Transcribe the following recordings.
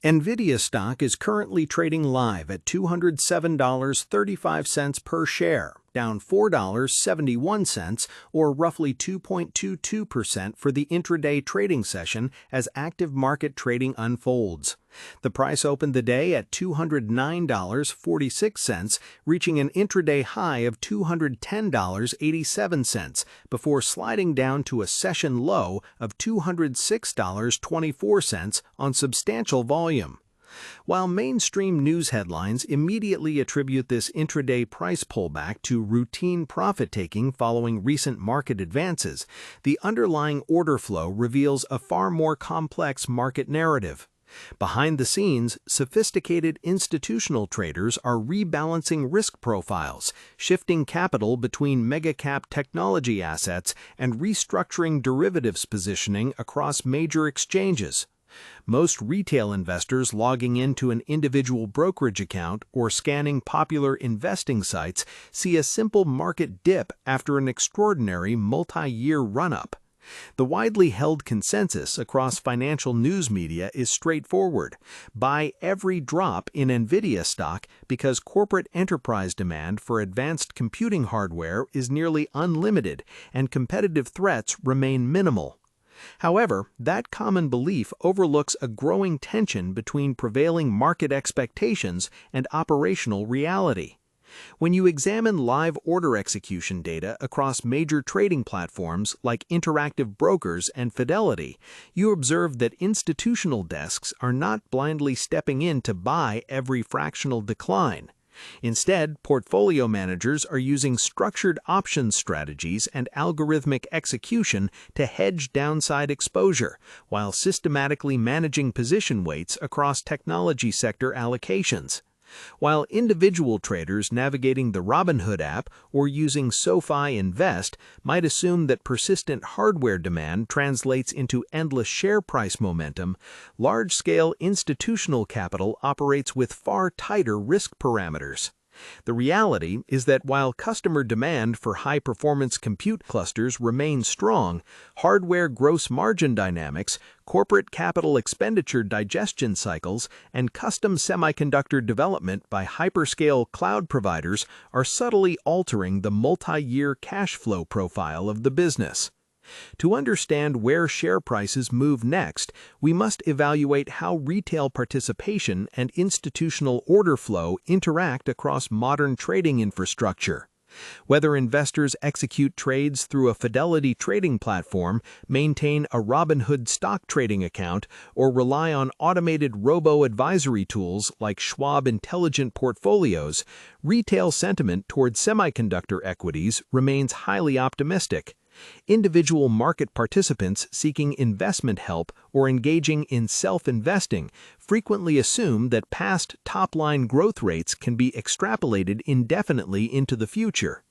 NVIDIA stock is currently trading live at $207.35 per share, down $4.71 or roughly 2.22% for the intraday trading session as active market trading unfolds. The price opened the day at $209.46, reaching an intraday high of $210.87 before sliding down to a session low of $206.24 on substantial volume. While mainstream news headlines immediately attribute this intraday price pullback to routine profit-taking following recent market advances, the underlying order flow reveals a far more complex market narrative. Behind the scenes, sophisticated institutional traders are rebalancing risk profiles, shifting capital between mega-cap technology assets, and restructuring derivatives positioning across major exchanges. Most retail investors logging into an individual brokerage account or scanning popular investing sites see a simple market dip after an extraordinary multi-year run-up. The widely held consensus across financial news media is straightforward: buy every drop in NVIDIA stock because corporate enterprise demand for advanced computing hardware is nearly unlimited and competitive threats remain minimal. However, that common belief overlooks a growing tension between prevailing market expectations and operational reality. When you examine live order execution data across major trading platforms like Interactive Brokers and Fidelity, you observe that institutional desks are not blindly stepping in to buy every fractional decline. Instead, portfolio managers are using structured options strategies and algorithmic execution to hedge downside exposure, while systematically managing position weights across technology sector allocations. While individual traders navigating the Robinhood app or using SoFi Invest might assume that persistent hardware demand translates into endless share price momentum, large-scale institutional capital operates with far tighter risk parameters. The reality is that while customer demand for high-performance compute clusters remains strong, hardware gross margin dynamics, corporate capital expenditure digestion cycles, and custom semiconductor development by hyperscale cloud providers are subtly altering the multi-year cash flow profile of the business. To understand where share prices move next, we must evaluate how retail participation and institutional order flow interact across modern trading infrastructure. Whether investors execute trades through a Fidelity trading platform, maintain a Robinhood stock trading account, or rely on automated robo-advisory tools like Schwab Intelligent Portfolios, retail sentiment toward semiconductor equities remains highly optimistic. Individual market participants seeking investment help or engaging in self-investing frequently assume that past top-line growth rates can be extrapolated indefinitely into the future.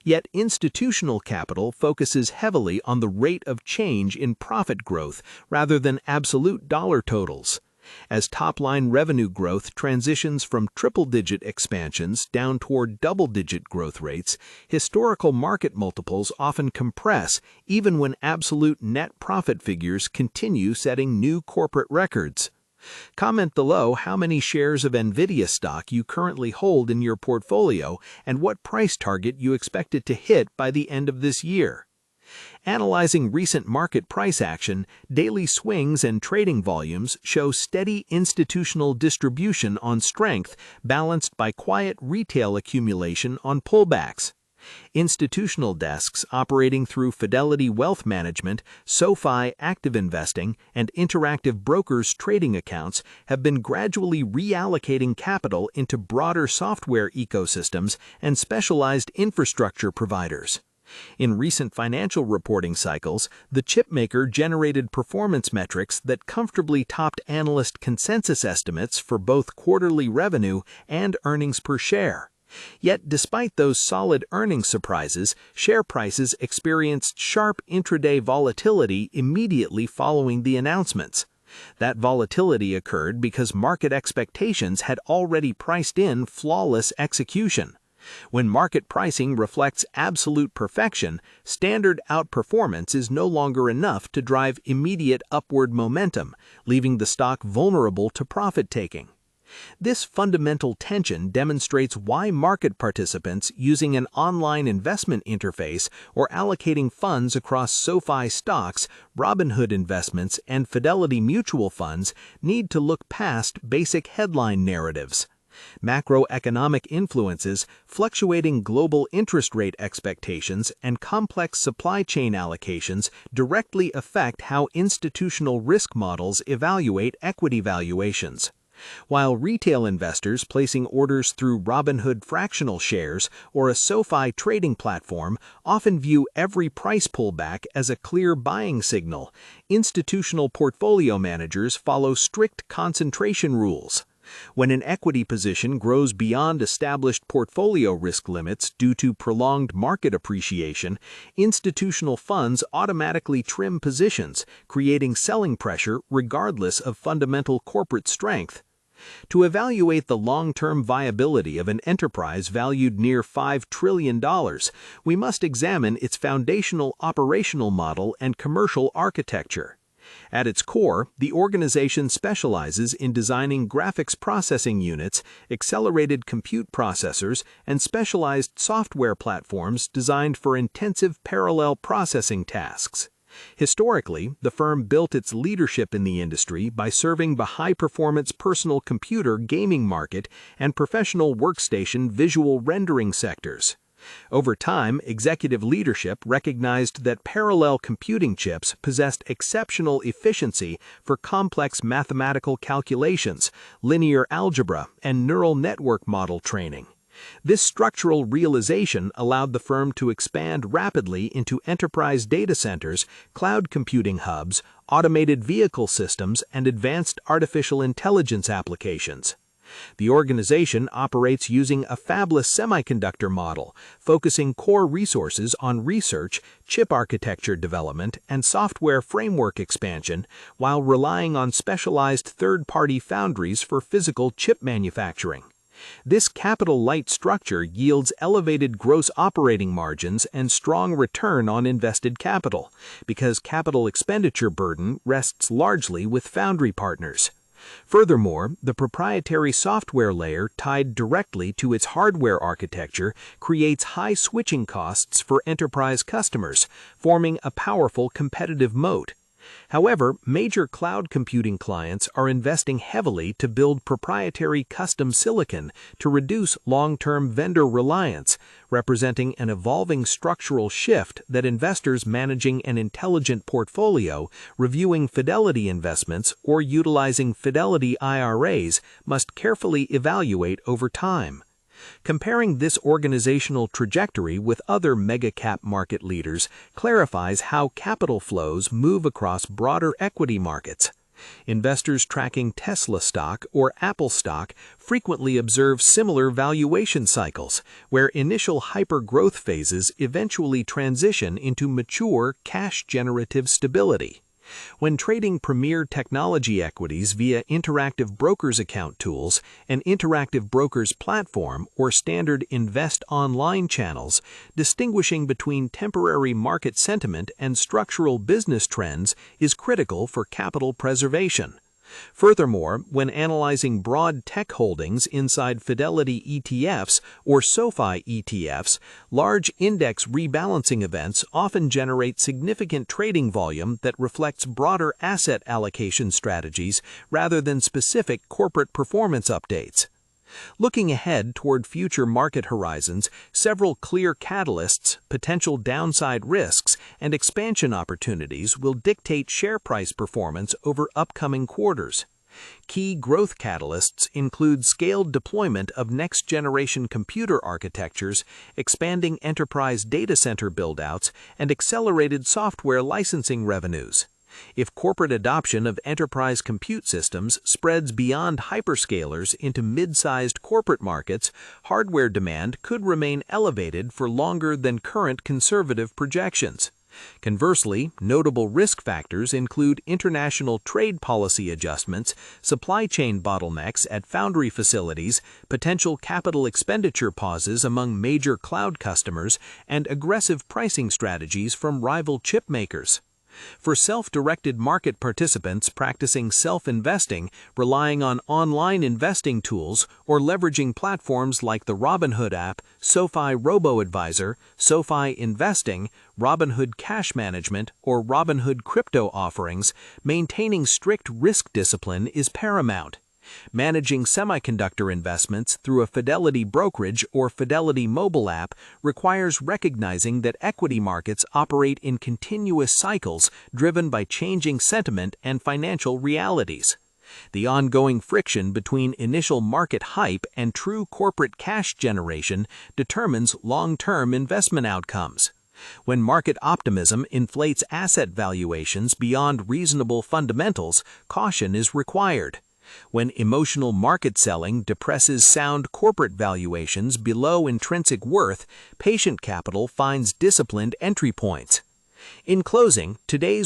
Yet institutional capital focuses heavily on the rate of change in profit growth rather than absolute dollar totals. As top-line revenue growth transitions from triple-digit expansions down toward double-digit growth rates, historical market multiples often compress even when absolute net profit figures continue setting new corporate records. Comment below how many shares of NVIDIA stock you currently hold in your portfolio and what price target you expect it to hit by the end of this year. Analyzing recent market price action, daily swings and trading volumes show steady institutional distribution on strength balanced by quiet retail accumulation on pullbacks. Institutional desks operating through Fidelity Wealth Management, SoFi Active Investing, and Interactive Brokers trading accounts have been gradually reallocating capital into broader software ecosystems and specialized infrastructure providers. In recent financial reporting cycles, the chipmaker generated performance metrics that comfortably topped analyst consensus estimates for both quarterly revenue and earnings per share. Yet, despite those solid earnings surprises, share prices experienced sharp intraday volatility immediately following the announcements. That volatility occurred because market expectations had already priced in flawless execution. When market pricing reflects absolute perfection, standard outperformance is no longer enough to drive immediate upward momentum, leaving the stock vulnerable to profit-taking. This fundamental tension demonstrates why market participants using an online investment interface or allocating funds across SoFi stocks, Robinhood investments, and Fidelity mutual funds need to look past basic headline narratives. Macroeconomic influences, fluctuating global interest rate expectations, and complex supply chain allocations directly affect how institutional risk models evaluate equity valuations. While retail investors placing orders through Robinhood fractional shares or a SoFi trading platform often view every price pullback as a clear buying signal, institutional portfolio managers follow strict concentration rules. When an equity position grows beyond established portfolio risk limits due to prolonged market appreciation, institutional funds automatically trim positions, creating selling pressure regardless of fundamental corporate strength. To evaluate the long-term viability of an enterprise valued near $5 trillion, we must examine its foundational operational model and commercial architecture. At its core, the organization specializes in designing graphics processing units, accelerated compute processors, and specialized software platforms designed for intensive parallel processing tasks. Historically, the firm built its leadership in the industry by serving the high-performance personal computer gaming market and professional workstation visual rendering sectors. Over time, executive leadership recognized that parallel computing chips possessed exceptional efficiency for complex mathematical calculations, linear algebra, and neural network model training. This structural realization allowed the firm to expand rapidly into enterprise data centers, cloud computing hubs, automated vehicle systems, and advanced artificial intelligence applications. The organization operates using a fabless semiconductor model, focusing core resources on research, chip architecture development, and software framework expansion, while relying on specialized third-party foundries for physical chip manufacturing. This capital-light structure yields elevated gross operating margins and strong return on invested capital, because capital expenditure burden rests largely with foundry partners. Furthermore, the proprietary software layer tied directly to its hardware architecture creates high switching costs for enterprise customers, forming a powerful competitive moat. However, major cloud computing clients are investing heavily to build proprietary custom silicon to reduce long-term vendor reliance, representing an evolving structural shift that investors managing an intelligent portfolio, reviewing Fidelity investments, or utilizing Fidelity IRAs must carefully evaluate over time. Comparing this organizational trajectory with other mega-cap market leaders clarifies how capital flows move across broader equity markets. Investors tracking Tesla stock or Apple stock frequently observe similar valuation cycles, where initial hyper-growth phases eventually transition into mature, cash-generative stability. When trading premier technology equities via Interactive Brokers account tools, an Interactive Brokers platform, or standard Invest Online channels, distinguishing between temporary market sentiment and structural business trends is critical for capital preservation. Furthermore, when analyzing broad tech holdings inside Fidelity ETFs or SoFi ETFs, large index rebalancing events often generate significant trading volume that reflects broader asset allocation strategies rather than specific corporate performance updates. Looking ahead toward future market horizons, several clear catalysts, potential downside risks, and expansion opportunities will dictate share price performance over upcoming quarters. Key growth catalysts include scaled deployment of next-generation computer architectures, expanding enterprise data center buildouts, and accelerated software licensing revenues. If corporate adoption of enterprise compute systems spreads beyond hyperscalers into mid-sized corporate markets, hardware demand could remain elevated for longer than current conservative projections. Conversely, notable risk factors include international trade policy adjustments, supply chain bottlenecks at foundry facilities, potential capital expenditure pauses among major cloud customers, and aggressive pricing strategies from rival chip makers. For self-directed market participants practicing self-investing, relying on online investing tools, or leveraging platforms like the Robinhood app, SoFi Robo-Advisor, SoFi Investing, Robinhood Cash Management, or Robinhood Crypto offerings, maintaining strict risk discipline is paramount. Managing semiconductor investments through a Fidelity brokerage or Fidelity mobile app requires recognizing that equity markets operate in continuous cycles driven by changing sentiment and financial realities. The ongoing friction between initial market hype and true corporate cash generation determines long-term investment outcomes. When market optimism inflates asset valuations beyond reasonable fundamentals, caution is required. When emotional market selling depresses sound corporate valuations below intrinsic worth, patient capital finds disciplined entry points. In closing, today's